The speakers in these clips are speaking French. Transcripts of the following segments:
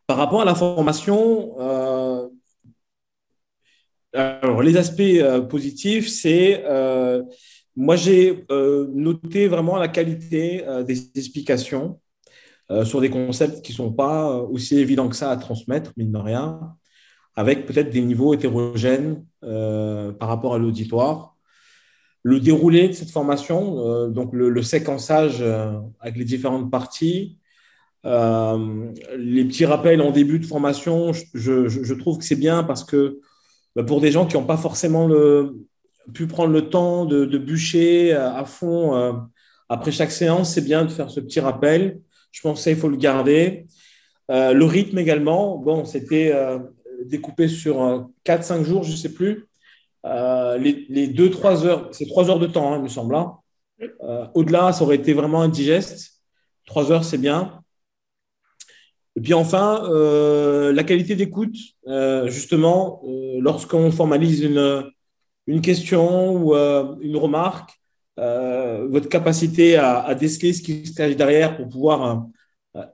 Par rapport à la formation, alors les aspects positifs, c'est moi j'ai noté vraiment la qualité des explications sur des concepts qui ne sont pas aussi évidents que ça à transmettre, mine de rien, avec peut-être des niveaux hétérogènes par rapport à l'auditoire. Le déroulé de cette formation, donc le séquençage avec les différentes parties, les petits rappels en début de formation, je trouve que c'est bien parce que bah, pour des gens qui n'ont pas forcément pu prendre le temps de bûcher à fond après chaque séance, c'est bien de faire ce petit rappel. Je pense que ça, il faut le garder. Le rythme également, bon, c'était découpé sur 4-5 jours, je ne sais plus. Les 2-3 heures, c'est 3 heures de temps, hein, il me semble. Hein. Au-delà, ça aurait été vraiment indigeste. 3 heures, c'est bien. Et puis enfin, la qualité d'écoute, justement, lorsqu'on formalise une question ou une remarque, votre capacité à déceler ce qui se cache derrière pour pouvoir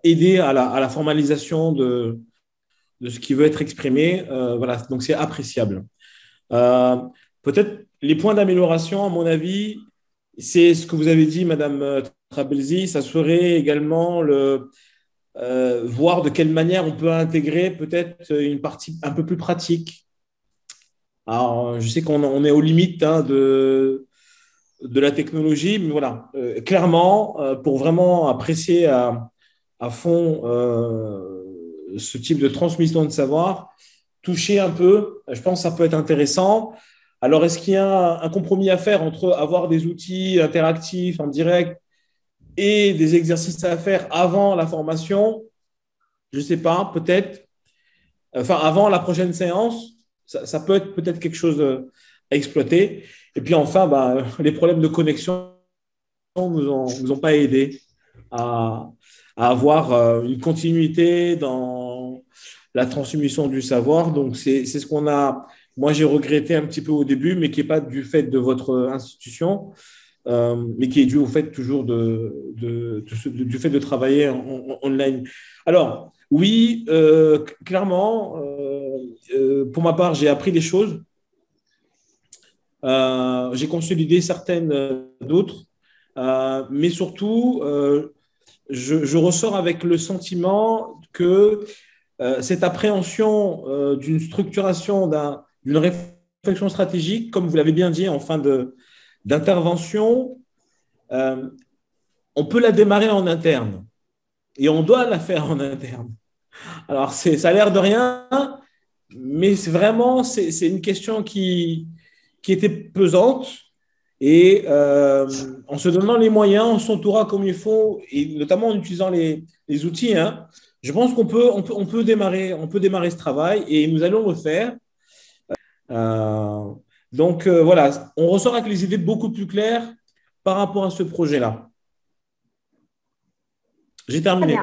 aider à la formalisation de ce qui veut être exprimé, voilà, donc c'est appréciable. Euh, Peut-être les points d'amélioration, à mon avis, c'est ce que vous avez dit, Madame Trabelsi, ça serait également voir de quelle manière on peut intégrer peut-être une partie un peu plus pratique. Alors, je sais qu'on est aux limites hein, de la technologie, mais voilà, clairement, pour vraiment apprécier à fond ce type de transmission de savoir, toucher un peu, je pense que ça peut être intéressant. Alors, est-ce qu'il y a un compromis à faire entre avoir des outils interactifs en direct et des exercices à faire avant la formation? Je ne sais pas, peut-être. Enfin, avant la prochaine séance, ça peut être peut-être quelque chose à exploiter. Et puis enfin, bah, les problèmes de connexion nous ont pas aidés à, à avoir une continuité dans la transmission du savoir. Donc, c'est ce qu'on a, moi, j'ai regretté un petit peu au début, mais qui n'est pas du fait de votre institution, mais qui est dû au fait toujours du fait de travailler en online. Alors, oui, clairement, pour ma part, j'ai appris des choses. J'ai consolidé certaines d'autres, mais surtout, je ressors avec le sentiment que cette appréhension d'une structuration, d'une réflexion stratégique, comme vous l'avez bien dit en fin d'intervention, euh, on peut la démarrer en interne et on doit la faire en interne. Alors, ça a l'air de rien, mais c'est une question qui était pesante. Et en se donnant les moyens, en s'entourant comme il faut, et notamment en utilisant les outils, hein, je pense on peut démarrer ce travail et nous allons le faire. Euh, donc voilà, on ressort avec les idées beaucoup plus claires par rapport à ce projet-là. J'ai Très bien. terminé.